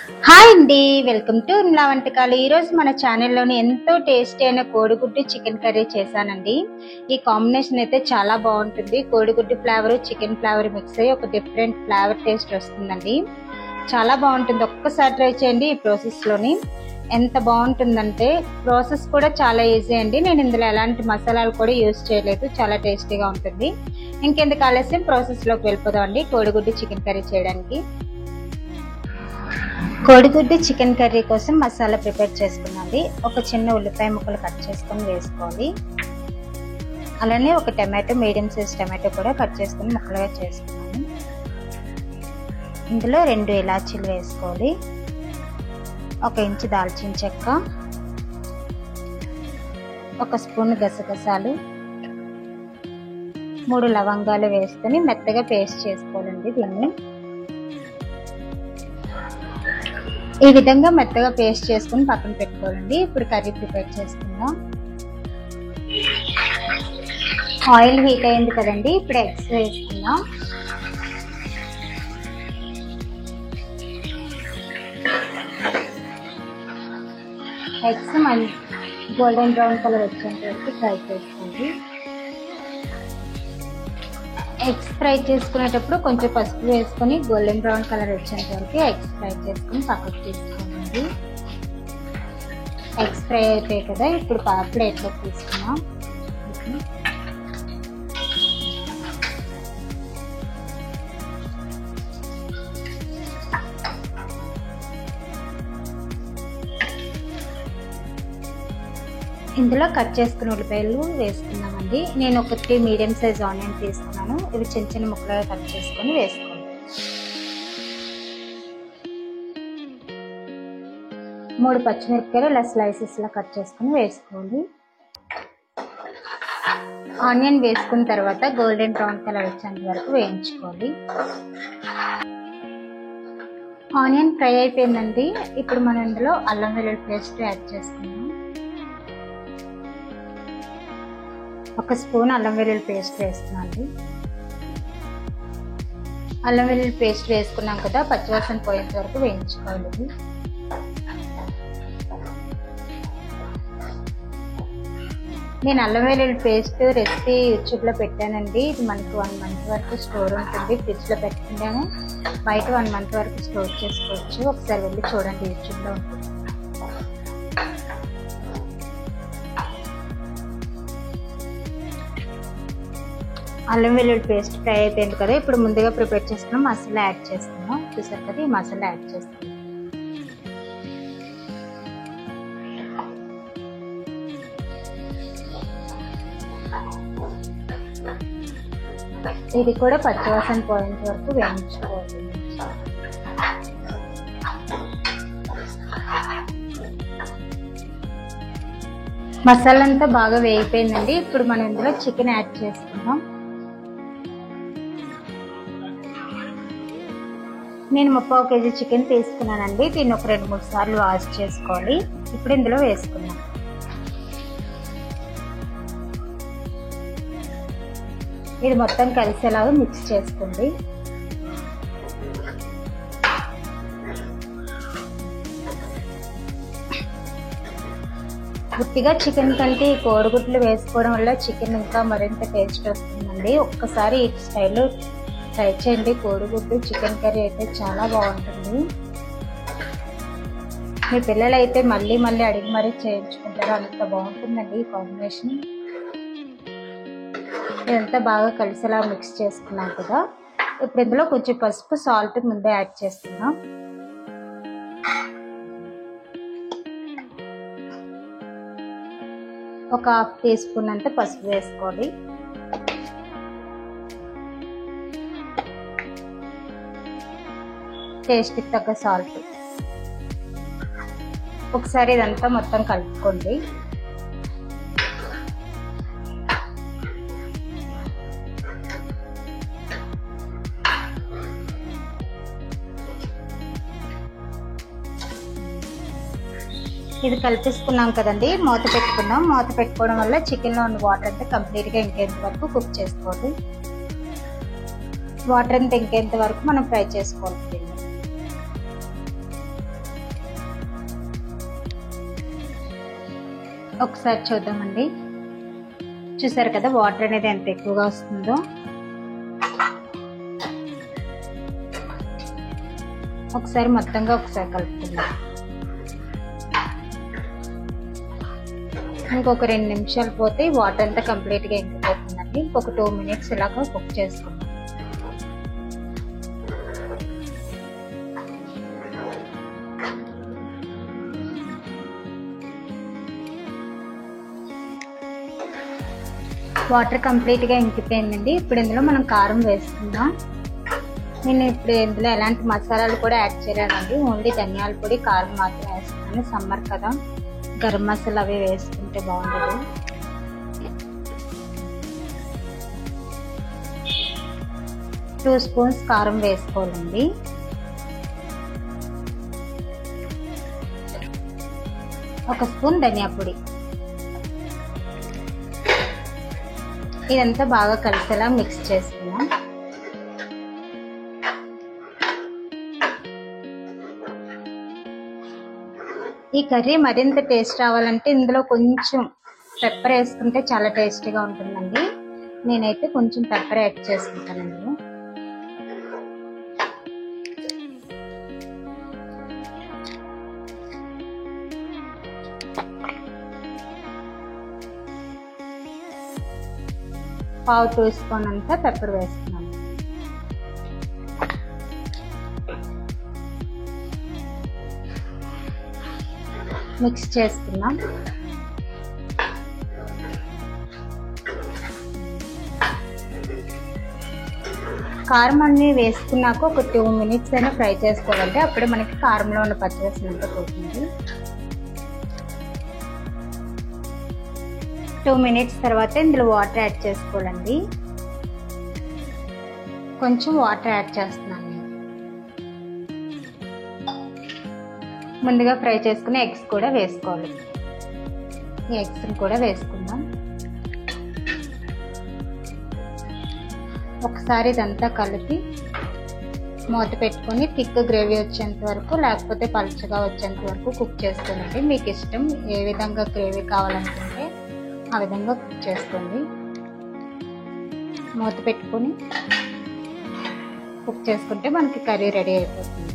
Hi అండి, welcome to Urmila వంటకాలు. ఈరోజు మన ఛానల్లోని ఎంతో టేస్టీ అయిన కోడిగుడ్డు చికెన్ కర్రీ చేశానండి. ఈ కాంబినేషన్ అయితే చాలా బాగుంటుంది. కోడిగుడ్డు ఫ్లేవర్ చికెన్ ఫ్లేవర్ మిక్స్ అయ్యి ఒక డిఫరెంట్ ఫ్లేవర్ టేస్ట్ వస్తుందండి. చాలా బాగుంటుంది. ఒక్కసారి ట్రై చేయండి. ఈ ప్రాసెస్లోని ఎంత బాగుంటుందంటే ప్రాసెస్ కూడా చాలా ఈజీ అండి. నేను ఇందులో ఎలాంటి మసాలాలు కూడా యూజ్ చేయలేదు. చాలా టేస్టీగా ఉంటుంది. ఇంకెందుకు ఆలస్యం ప్రాసెస్లోకి వెళ్ళిపోదాం అండి. కోడిగుడ్డు చికెన్ కర్రీ చేయడానికి కోడిగుడ్డు చికెన్ కర్రీ కోసం మసాలా ప్రిపేర్ చేసుకున్నాండి. ఒక చిన్న ఉల్లిపాయ ముక్కలు కట్ చేసుకొని వేసుకోవాలి. అలానే ఒక టమాటో, మీడియం సైజ్ టమాటో కూడా కట్ చేసుకొని ముక్కలుగా చేసుకున్నాను. ఇందులో 2 ఇలాచీలు వేసుకోవాలి. 1 ఇంచు దాల్చిన చెక్క, 1 స్పూన్ గసగసాలు, 3 లవంగాలు వేసుకొని మెత్తగా పేస్ట్ చేసుకోవాలండి. దీన్ని ఈ విధంగా మెత్తగా పేస్ట్ చేసుకుని పక్కన పెట్టుకోవాలండి. ఇప్పుడు కర్రీ ప్రిపేర్ చేసుకుందాం. ఆయిల్ హీట్ అయింది కదండి. ఇప్పుడు ఎగ్స్ వేసుకుందాం. ఎగ్స్ గోల్డెన్ బ్రౌన్ కలర్ వచ్చేంత వరకు ఫ్రై చేసుకోండి. ఎగ్స్ ఫ్రై చేసుకునేటప్పుడు కొంచెం పసుపు వేసుకొని గోల్డెన్ బ్రౌన్ కలర్ వచ్చేంత వరకు ఎగ్స్ ఫ్రై చేసుకుని పక్కకు తీసుకోండి. ఎగ్స్ ఫ్రై అయిపోయాయి కదా, ఇప్పుడు ప్లేట్లోకి తీసుకున్నాం. ఇందులో కట్ చేసుకున్న ఉల్లిపాయలు వేసుకున్నామండి. నేను ఒక 3 మీడియం సైజ్ ఆనియన్ తీసుకున్నాను. ఇవి చిన్న చిన్న ముక్కలుగా కట్ చేసుకొని వేసుకోండి. 3 పచ్చిమిరపకాయలు ఇలా స్లైసెస్లా కట్ చేసుకొని వేసుకోండి. ఆనియన్ వేసుకున్న తర్వాత గోల్డెన్ బ్రౌన్ కలర్ వచ్చేంత వరకు వేయించుకోండి. ఆనియన్ ఫ్రై అయిపోయిందండి. ఇప్పుడు మనం ఇందులో అల్లం వెల్లుల్లి పేస్ట్ యాడ్ చేసుకుందాం. 1 స్పూన్ అల్లం వెల్లుల్లి పేస్ట్ వేస్తున్నాను. అల్లం వెల్లుల్లి పేస్ట్ వేసుకున్నాం కదా, పచ్చివాసన పోయేంత వరకు వేయించుకోవాలి. నేను అల్లం వెల్లుల్లి పేస్ట్ రెసిపీ యూట్యూబ్లో పెట్టానండి. ఇది మనకు 1 మంత్ వరకు స్టోర్ ఉంటుంది. ఫ్రిడ్జ్లో పెట్టుకున్నాను. బయట 1 మంత్ వరకు స్టోర్ చేసుకోవచ్చు. ఒకసారి వెళ్ళి చూడండి, యూట్యూబ్లో ఉంటుంది. అల్లం వెల్లుల్లి పేస్ట్ ఫ్రై అయిపోయింది కదా, ఇప్పుడు ముందుగా ప్రిపేర్ చేసుకున్న మసాలా యాడ్ చేస్తున్నాం. చూసారు కదా, ఈ మసాలా యాడ్ చేస్తున్నాం. ఇది కూడా పచ్చివాసన పోయేంత వరకు వేయించుకోవాలి. మసాలా అంతా బాగా వేగిపోయిందండి. ఇప్పుడు మనం ఇందులో చికెన్ యాడ్ చేసుకుందాం. నేను 30 కేజీ చికెన్ తీసుకున్నానండి. దీన్ని ఒక 2-3 సార్లు వాష్ చేసుకోవాలి. ఇప్పుడు ఇందులో వేసుకున్నాం. ఇది మొత్తం కలిసేలాగా మిక్స్ చేసుకోండి. గుట్టిగా చికెన్ కంటే ఈ కోడిగుడ్లు వేసుకోవడం వల్ల చికెన్ ఇంకా మరింత టేస్ట్ వస్తుందండి. ఒక్కసారి ఈ స్టైల్లో ట్రై చేయండి. కోడిగుడ్డు చికెన్ కర్రీ అయితే చాలా బాగుంటుంది. మీ పిల్లలు అయితే మళ్ళీ మళ్ళీ అడిగి మరీ చేయించుకుంటారు. అంత బాగుంటుందండి ఈ కాంబినేషన్. ఇదంతా బాగా కలిసేలా మిక్స్ చేసుకున్నాం కదా, ఇప్పుడు ఇందులో కొంచెం పసుపు, సాల్ట్ ముందే యాడ్ చేస్తున్నాం. ఒక 1/2 టీ స్పూన్ అంతా పసుపు వేసుకోవాలి. టేస్ట్కి తగ్గ సాల్ట్. ఒకసారి ఇదంతా మొత్తం కలుపుకోండి. ఇది కలిపేసుకున్నాం కదండి, మూత పెట్టుకున్నాం. మూత పెట్టుకోవడం వల్ల చికెన్లో ఉన్న వాటర్ అంతా కంప్లీట్గా ఇంకేంత వరకు కుక్ చేసుకోవాలి. వాటర్ అంతా ఇంకేంత వరకు మనం ఫ్రై చేసుకోవాలి. ఒకసారి చూద్దామండి. చూసారు కదా వాటర్ అనేది ఎంత ఎక్కువగా వస్తుందో. ఒకసారి మొత్తంగా కలుపుకుందాం. ఇంకొక 2 నిమిషాలు పోతే వాటర్ అంతా కంప్లీట్గా ఇంకిపోతుందండి. ఇంకొక 2 మినిట్స్ ఇలాగా కుక్ చేసుకుందాం. వాటర్ కంప్లీట్గా ఇంకిపోయిందండి. ఇప్పుడు ఇందులో మనం కారం వేసుకుందాం. నేను ఇప్పుడు ఇందులో ఎలాంటి మసాలాలు కూడా యాడ్ చేయలేదండి. ఓన్లీ ధనియాల పొడి, కారం మాత్రం వేస్తున్నాను. సమ్మర్ కదా, గరం మసాలా అవి వేసుకుంటే బాగుండదు. టూ స్పూన్స్ కారం వేసుకోవాలండి. ఒక స్పూన్ ధనియా పొడి. ఇదంతా బాగా కలిసేలా మిక్స్ చేసుకుందాం. ఈ కర్రీ మరింత టేస్ట్ రావాలంటే ఇందులో కొంచెం పెప్పర్ వేసుకుంటే చాలా టేస్టీగా ఉంటుందండి. నేనైతే కొంచెం పెప్పర్ యాడ్ చేసుకుంటానండి. పావు టీ స్పూన్ అంతా పెప్పర్ వేస్తున్నాను. మిక్స్ చేసుకున్నాం. కారం అన్ని వేసుకున్నాక ఒక 2 మినిట్స్ అయినా ఫ్రై చేసుకోవాలంటే అప్పుడే మనకి కారంలో ఉన్న పచ్చివాసన అంతా పోతుంది. 2 మినిట్స్ తర్వాత ఇందులో వాటర్ యాడ్ చేసుకోవాలండి. కొంచెం వాటర్ యాడ్ చేస్తున్నాను. ముందుగా ఫ్రై చేసుకున్న ఎగ్స్ కూడా వేసుకోవాలి. ఈ ఎగ్స్ని కూడా వేసుకుందాం. ఒకసారి ఇదంతా కలిపి మూత పెట్టుకొని థిక్ గ్రేవీ వచ్చేంత వరకు, లేకపోతే పలుచగా వచ్చేంత వరకు కుక్ చేసుకోండి. మీకు ఇష్టం ఏ విధంగా గ్రేవీ కావాలనుకుంటే ఆ విధంగా కుక్ చేసుకోండి. మూత పెట్టుకొని కుక్ చేసుకుంటే మనకి కర్రీ రెడీ అయిపోతుంది.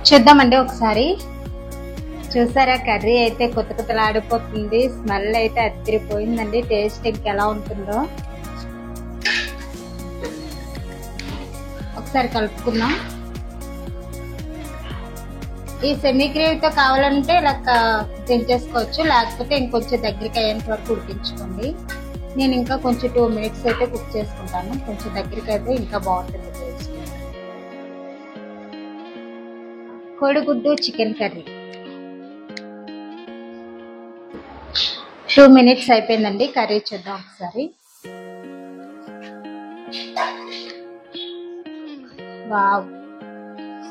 చూద్దామండి ఒకసారి. చూసారా, కర్రీ అయితే కొత్తలాడిపోతుంది. స్మెల్ అయితే అదిరిపోయిందండి. టేస్ట్ ఇంకెలా ఉంటుందో ఒకసారి కలుపుకుందాం. ఈ సెమీ గ్రేవీతో కావాలంటే ఇలా దించేసుకోవచ్చు, లేకపోతే ఇంకొంచెం దగ్గరికి అయ్యేంత వరకు ఉడికించుకోండి. నేను ఇంకా కొంచెం 2 మినిట్స్ అయితే కుక్ చేసుకుంటాను. కొంచెం దగ్గరికి అయితే ఇంకా బాగుంటుంది టేస్ట్. కోడిగుడ్డు చికెన్ కర్రీ 2 మినిట్స్ అయిపోయిందండి. కర్రీ చూద్దాం ఒకసారి. వావ్,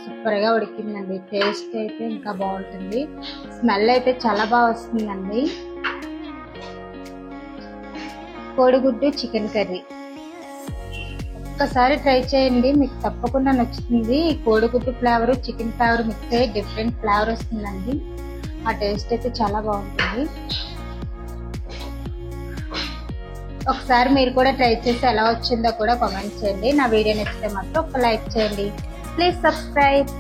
సూపర్గా ఉడికిందండి. టేస్ట్ అయితే ఇంకా బాగుంటుంది. స్మెల్ అయితే చాలా బాగా వస్తుందండి. కోడిగుడ్డు చికెన్ కర్రీ ఒక్కసారి ట్రై చేయండి, మీకు తప్పకుండా నచ్చుతుంది. ఈ కోడిగుడ్డు ఫ్లేవర్, చికెన్ ఫ్లేవర్ మిక్స్ అయ్యి డిఫరెంట్ ఫ్లేవర్ వస్తుందండి. ఆ టేస్ట్ అయితే చాలా బాగుంటుంది. ఒకసారి మీరు కూడా ట్రై చేసి ఎలా వచ్చిందో కూడా కామెంట్ చేయండి. నా వీడియో నచ్చితే మాత్రం ఒక లైక్ చేయండి. Please subscribe.